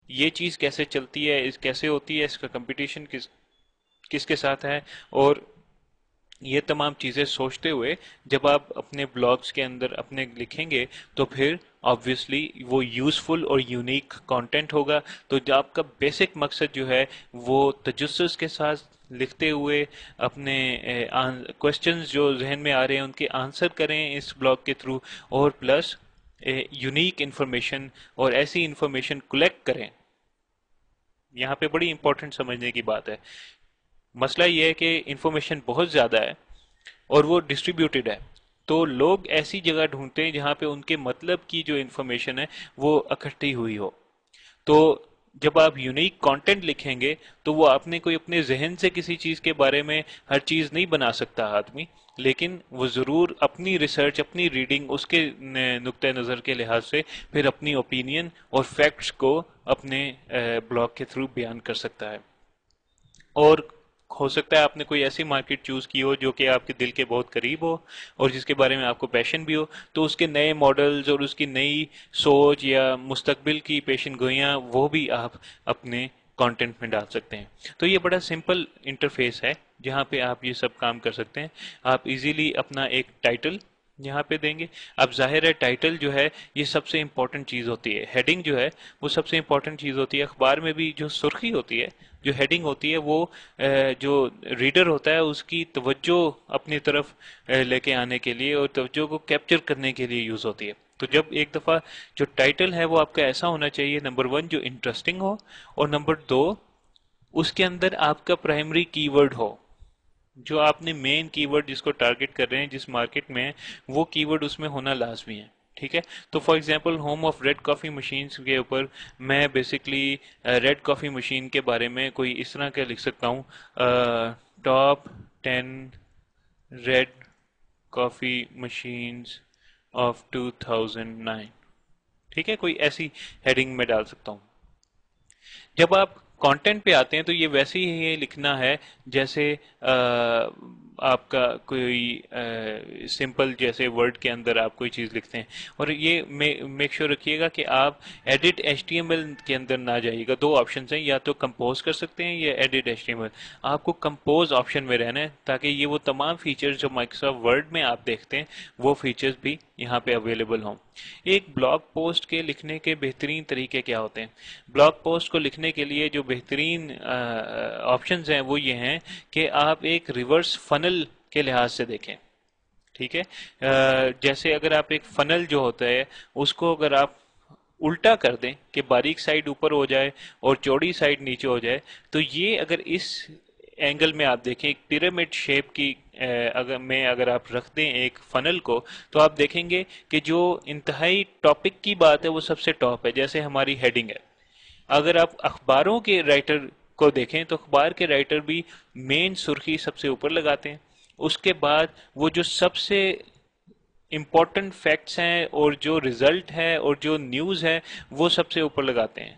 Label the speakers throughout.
Speaker 1: یہ چیز کیسے چلتی ہے، اس کیسے ہوتی ہے، اس کا کمپٹیشن کس کے ساتھ ہے، اور یہ تمام چیزیں سوچتے ہوئے جب آپ اپنے بلاگز کے اندر اپنے لکھیں گے تو پھر آبویسلی وہ یوزفل اور یونیک کانٹینٹ ہوگا. تو جو آپ کا بیسک مقصد جو ہے وہ تجسس کے ساتھ لکھتے ہوئے اپنے کوشچنز جو ذہن میں آ رہے ہیں ان کے آنسر کریں اس بلاگ کے تھرو، اور پلس یونیک انفارمیشن اور ایسی انفارمیشن کلیکٹ کریں. یہاں پہ بڑی امپورٹنٹ سمجھنے کی بات ہے. مسئلہ یہ ہے کہ انفارمیشن بہت زیادہ ہے اور وہ ڈسٹریبیوٹیڈ ہے، تو لوگ ایسی جگہ ڈھونڈتے ہیں جہاں پہ ان کے مطلب کی جو انفارمیشن ہے وہ اکٹھی ہوئی ہو. تو جب آپ یونیک کانٹینٹ لکھیں گے تو وہ آپ نے کوئی اپنے ذہن سے کسی چیز کے بارے میں ہر چیز نہیں بنا سکتا آدمی، لیکن وہ ضرور اپنی ریسرچ، اپنی ریڈنگ، اس کے نقطہ نظر کے لحاظ سے پھر اپنی اوپینین اور فیکٹس کو اپنے بلاگ کے تھرو بیان کر سکتا ہے. اور ہو سکتا ہے آپ نے کوئی ایسی مارکیٹ چوز کی ہو جو کہ آپ کے دل کے بہت قریب ہو اور جس کے بارے میں آپ کو پیشن بھی ہو، تو اس کے نئے ماڈلز اور اس کی نئی سوچ یا مستقبل کی پیشن گوئیاں وہ بھی آپ اپنے کانٹینٹ میں ڈال سکتے ہیں. تو یہ بڑا سمپل انٹرفیس ہے جہاں پہ آپ یہ سب کام کر سکتے ہیں. آپ ایزیلی اپنا ایک ٹائٹل یہاں پہ دیں گے. اب ظاہر ہے ٹائٹل جو ہے یہ سب سے امپورٹنٹ چیز ہوتی ہے. ہیڈنگ جو ہے وہ سب سے امپورٹنٹ چیز ہوتی ہے. اخبار میں بھی جو سرخی ہوتی ہے، جو ہیڈنگ ہوتی ہے، وہ جو ریڈر ہوتا ہے اس کی توجہ اپنی طرف لے کے آنے کے لیے اور توجہ کو کیپچر کرنے کے لیے یوز ہوتی ہے. تو جب ایک دفعہ جو ٹائٹل ہے وہ آپ کا ایسا ہونا چاہیے، نمبر ون جو انٹرسٹنگ ہو، اور نمبر دو اس کے اندر آپ کا پرائمری کی ورڈ ہو، جو آپ نے مین کی ورڈ جس کو ٹارگٹ کر رہے ہیں جس مارکیٹ میں، وہ کی ورڈ اس میں ہونا لازمی ہے. ٹھیک ہے. تو for example home of red coffee machines کے اوپر میں بیسکلی ریڈ کافی مشین کے بارے میں کوئی اس طرح کا لکھ سکتا ہوں: top 10 red coffee machines of 2009. ٹھیک ہے، کوئی ایسی ہیڈنگ میں ڈال سکتا ہوں. جب آپ کانٹینٹ پہ آتے ہیں تو یہ ویسے ہی یہ لکھنا ہے جیسے آپ کا کوئی سمپل جیسے ورڈ کے اندر آپ کوئی چیز لکھتے ہیں. اور یہ میک شور رکھیے گا کہ آپ edit H T M L کے اندر نہ جائیے گا. دو آپشنز ہیں، یا تو کمپوز کر سکتے ہیں یا edit H T M L. آپ کو کمپوز آپشن میں رہنا ہے تاکہ یہ وہ تمام فیچرز جو مائکروسافٹ ورڈ میں آپ دیکھتے ہیں وہ فیچرز بھی یہاں پہ اویلیبل ہوں. ایک بلاگ پوسٹ کے لکھنے کے بہترین طریقے کیا ہوتے ہیں؟ بلاگ پوسٹ کو لکھنے کے لیے جو بہترین آپشنز ہیں وہ یہ ہیں کہ آپ ایک ریورس فنل کے لحاظ سے دیکھیں. ٹھیک ہے. جیسے اگر آپ ایک فنل جو ہوتا ہے اس کو اگر آپ الٹا کر دیں کہ باریک سائڈ اوپر ہو جائے اور چوڑی سائڈ نیچے ہو جائے، تو یہ اگر اس اینگل میں آپ دیکھیں ایک پیرامڈ شیپ کی اگر آپ رکھ دیں ایک فنل کو، تو آپ دیکھیں گے کہ جو انتہائی ٹاپک کی بات ہے وہ سب سے ٹاپ ہے، جیسے ہماری ہیڈنگ ہے. اگر آپ اخباروں کے رائٹر کو دیکھیں تو اخبار کے رائٹر بھی مین سرخی سب سے اوپر لگاتے ہیں. اس کے بعد وہ جو سب سے امپورٹنٹ فیکٹس ہیں اور جو ریزلٹ ہے اور جو نیوز ہے وہ سب سے اوپر لگاتے ہیں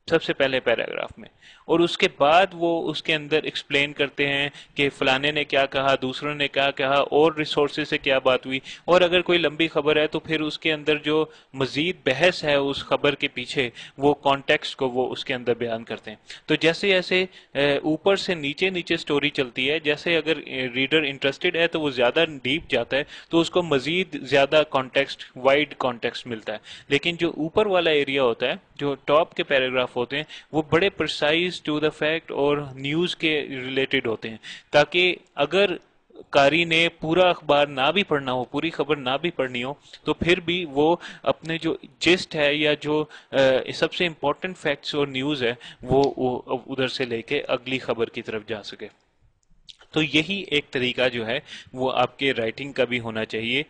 Speaker 1: سب سے پہلے پیراگراف میں. اور اس کے بعد وہ اس کے اندر ایکسپلین کرتے ہیں کہ فلانے نے کیا کہا، دوسروں نے کیا کہا، اور ریسورسز سے کیا بات ہوئی. اور اگر کوئی لمبی خبر ہے تو پھر اس کے اندر جو مزید بحث ہے اس خبر کے پیچھے، وہ کانٹیکسٹ کو وہ اس کے اندر بیان کرتے ہیں. تو جیسے جیسے اوپر سے نیچے نیچے سٹوری چلتی ہے، جیسے اگر ریڈر انٹرسٹڈ ہے تو وہ زیادہ ڈیپ جاتا ہے تو اس کو مزید زیادہ کانٹیکسٹ، وائڈ کانٹیکسٹ ملتا ہے. لیکن جو اوپر والا ایریا ہوتا ہے، جو ٹاپ کے پیراگراف ہوتے ہیں، وہ بڑے پرسائز ٹو دا فیکٹ اور نیوز کے ریلیٹڈ ہوتے ہیں، تاکہ اگر قاری نے پورا اخبار نہ بھی پڑھنا ہو، پوری خبر نہ بھی پڑھنی ہو، تو پھر بھی وہ اپنے جو جسٹ ہے یا جو سب سے امپورٹنٹ فیکٹس اور نیوز ہے وہ ادھر سے لے کے اگلی خبر کی طرف جا سکے. تو یہی ایک طریقہ جو ہے وہ آپ کے رائٹنگ کا بھی ہونا چاہیے.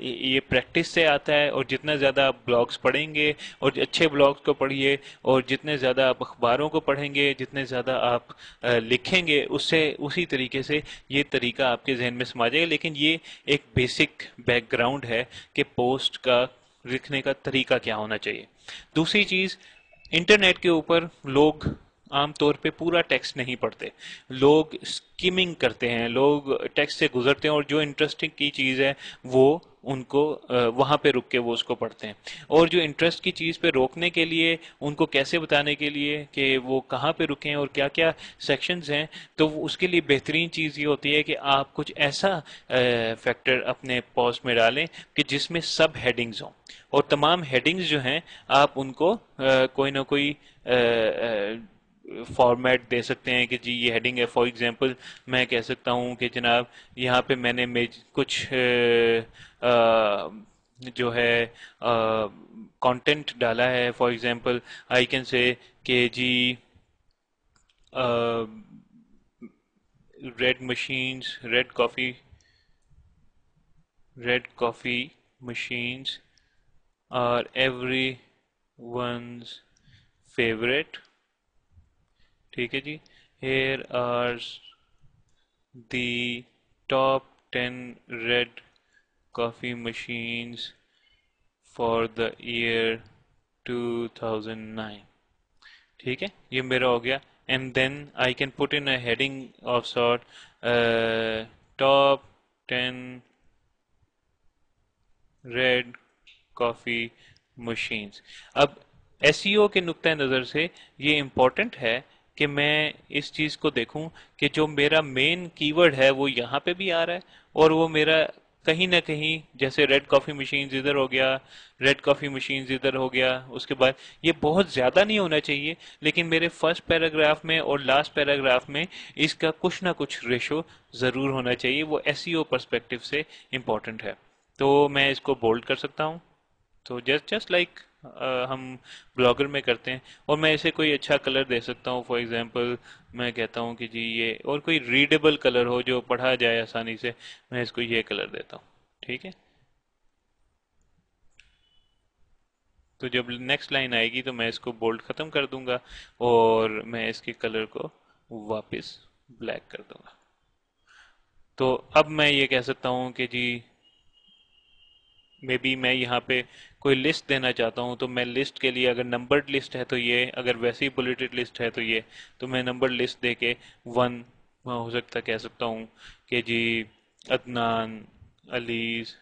Speaker 1: یہ پریکٹس سے آتا ہے، اور جتنا زیادہ آپ بلاگز پڑھیں گے اور اچھے بلاگز کو پڑھیے، اور جتنے زیادہ آپ اخباروں کو پڑھیں گے، جتنے زیادہ آپ لکھیں گے، اس سے اسی طریقے سے یہ طریقہ آپ کے ذہن میں سما جائے گا. لیکن یہ ایک بیسک بیک گراؤنڈ ہے کہ پوسٹ کا لکھنے کا طریقہ کیا ہونا چاہیے. دوسری چیز، انٹرنیٹ کے اوپر لوگ عام طور پہ پورا ٹیکسٹ نہیں پڑھتے، لوگ اسکیمنگ کرتے ہیں، لوگ ٹیکسٹ سے گزرتے ہیں اور جو انٹرسٹنگ کی چیز ہے وہ ان کو وہاں پہ رک کے وہ اس کو پڑھتے ہیں، اور جو انٹرسٹ کی چیز پہ روکنے کے لیے ان کو کیسے بتانے کے لیے کہ وہ کہاں پہ رکیں اور کیا کیا سیکشنز ہیں، تو اس کے لیے بہترین چیز یہ ہوتی ہے کہ آپ کچھ ایسا فیکٹر اپنے پوسٹ میں ڈالیں کہ جس میں سب ہیڈنگز ہوں، اور تمام ہیڈنگز جو ہیں آپ ان کو کوئی نہ کوئی فارمیٹ دے سکتے ہیں کہ جی یہ ہیڈنگ ہے. فار ایگزامپل میں کہہ سکتا ہوں کہ جناب یہاں پہ میں نے کچھ جو ہے کانٹینٹ ڈالا ہے. For example I can say کہ جی ریڈ مشینز، ریڈ کافی machines are everyone's favorite. ٹھیک ہے جی. Here are the top 10 red coffee machines for the year 2009. ٹھیک ہے، یہ میرا ہو گیا. And then I can put in a heading of sort top 10 red coffee machines. اب ایس ای او کے نقطہ نظر سے یہ امپورٹنٹ ہے کہ میں اس چیز کو دیکھوں کہ جو میرا مین کی ورڈ ہے وہ یہاں پہ بھی آ رہا ہے، اور وہ میرا کہیں نہ کہیں جیسے ریڈ کافی مشینز ادھر ہو گیا، ریڈ کافی مشینز ادھر ہو گیا، اس کے بعد یہ بہت زیادہ نہیں ہونا چاہیے، لیکن میرے فرسٹ پیراگراف میں اور لاسٹ پیراگراف میں اس کا کچھ نہ کچھ ریشو ضرور ہونا چاہیے. وہ ایس ای او پرسپیکٹو سے امپورٹنٹ ہے. تو میں اس کو بولڈ کر سکتا ہوں، تو جسٹ لائک ہم بلاگر میں کرتے ہیں، اور میں اسے کوئی اچھا کلر دے سکتا ہوں. فار ایگزامپل میں کہتا ہوں کہ جی یہ، اور کوئی ریڈیبل کلر ہو جو پڑھا جائے آسانی سے، میں اس کو یہ کلر دیتا ہوں. ٹھیک ہے، تو جب نیکسٹ لائن آئے گی تو میں اس کو بولڈ ختم کر دوں گا اور میں اس کے کلر کو واپس بلیک کر دوں گا. تو اب میں یہ کہہ سکتا ہوں کہ جی مے بی میں یہاں پہ کوئی لسٹ دینا چاہتا ہوں، تو میں لسٹ کے لیے اگر نمبرڈ لسٹ ہے تو یہ، اگر ویسی بلیٹڈ لسٹ ہے تو یہ، تو میں نمبر لسٹ دے کے ون ہو سکتا کہہ سکتا ہوں کہ جی عدنان علیز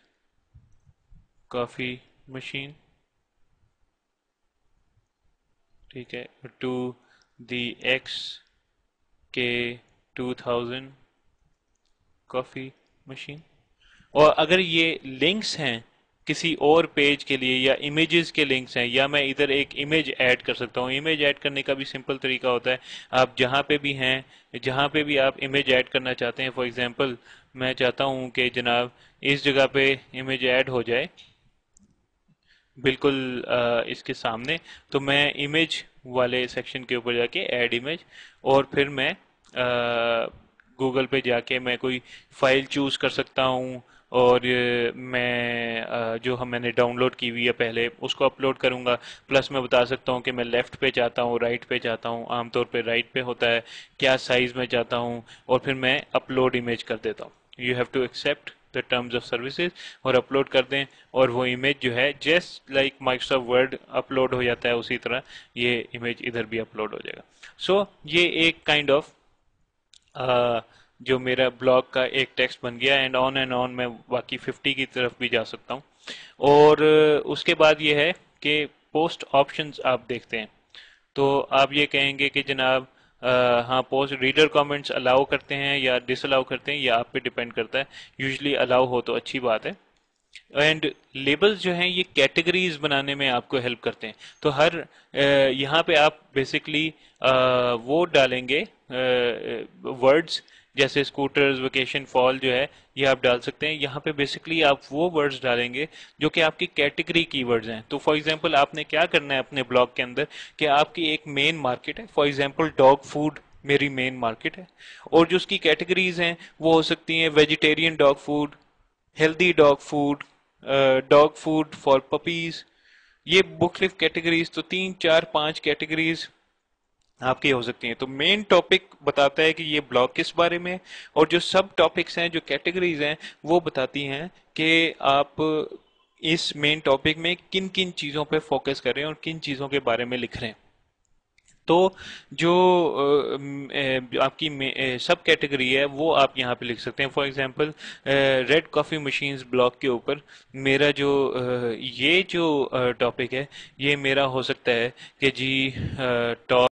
Speaker 1: کافی مشین. ٹھیک ہے، ٹو دی ایکس کے 2000 کافی مشین. اور اگر یہ لنکس ہیں کسی اور پیج کے لیے یا امیجز کے لنکس ہیں، یا میں ادھر ایک امیج ایڈ کر سکتا ہوں. امیج ایڈ کرنے کا بھی سمپل طریقہ ہوتا ہے، آپ جہاں پہ بھی ہیں، جہاں پہ بھی آپ امیج ایڈ کرنا چاہتے ہیں. فار ایگزامپل میں چاہتا ہوں کہ جناب اس جگہ پہ امیج ایڈ ہو جائے بالکل اس کے سامنے، تو میں امیج والے سیکشن کے اوپر جا کے ایڈ امیج، اور پھر میں گوگل پہ جا کے میں کوئی فائل چوز کر سکتا ہوں، اور میں جو میں نے ڈاؤن لوڈ کی ہوئی ہے پہلے اس کو اپلوڈ کروں گا. پلس میں بتا سکتا ہوں کہ میں لیفٹ پہ چاہتا ہوں، رائٹ پہ چاہتا ہوں. عام طور پہ رائٹ پہ ہوتا ہے، کیا سائز میں چاہتا ہوں، اور پھر میں اپلوڈ امیج کر دیتا ہوں. You have to accept the terms of services, اور اپلوڈ کر دیں، اور وہ امیج جو ہے just like Microsoft Word upload ہو جاتا ہے اسی طرح یہ امیج ادھر بھی اپلوڈ ہو جائے گا. سو یہ ایک کائنڈ آف جو میرا بلاگ کا ایک ٹیکسٹ بن گیا. اینڈ آن میں باقی 50 کی طرف بھی جا سکتا ہوں. اور اس کے بعد یہ ہے کہ پوسٹ آپشنز آپ دیکھتے ہیں، تو آپ یہ کہیں گے کہ جناب ہاں پوسٹ ریڈر کامنٹس الاؤ کرتے ہیں یا ڈس الاؤ کرتے ہیں، یہ آپ پہ ڈیپینڈ کرتا ہے. یوزلی الاؤ ہو تو اچھی بات ہے. اینڈ لیبلز جو ہیں یہ کیٹیگریز بنانے میں آپ کو ہیلپ کرتے ہیں. تو ہر یہاں پہ آپ بیسکلی وہ ڈالیں گے ورڈز، جیسے اسکوٹرز، ویکیشن، فال جو ہے یہ آپ ڈال سکتے ہیں. یہاں پہ بیسکلی آپ وہ ورڈز ڈالیں گے جو کہ آپ کی کیٹیگری کی ورڈز ہیں. تو فار ایگزامپل آپ نے کیا کرنا ہے اپنے بلاگ کے اندر کہ آپ کی ایک مین مارکیٹ ہے. فار ایگزامپل ڈاگ فوڈ میری مین مارکیٹ ہے، اور جو اس کی کیٹیگریز ہیں وہ ہو سکتی ہیں vegetarian dog food, healthy dog food, dog food for puppies. یہ مختلف کیٹیگریز، تو 3 4 5 کیٹیگریز آپ کی ہو سکتی ہیں. تو مین ٹاپک بتاتا ہے کہ یہ بلاگ کس بارے میں، اور جو سب ٹاپکس ہیں، جو کیٹیگریز ہیں، وہ بتاتی ہیں کہ آپ اس مین ٹاپک میں کن کن چیزوں پہ فوکس کر رہے ہیں اور کن چیزوں کے بارے میں لکھ رہے ہیں. تو جو آپ کی سب کیٹیگری ہے وہ آپ یہاں پہ لکھ سکتے ہیں. For example red coffee machines blog کے اوپر میرا جو یہ جو ٹاپک ہے یہ میرا ہو سکتا ہے کہ جی ٹاپ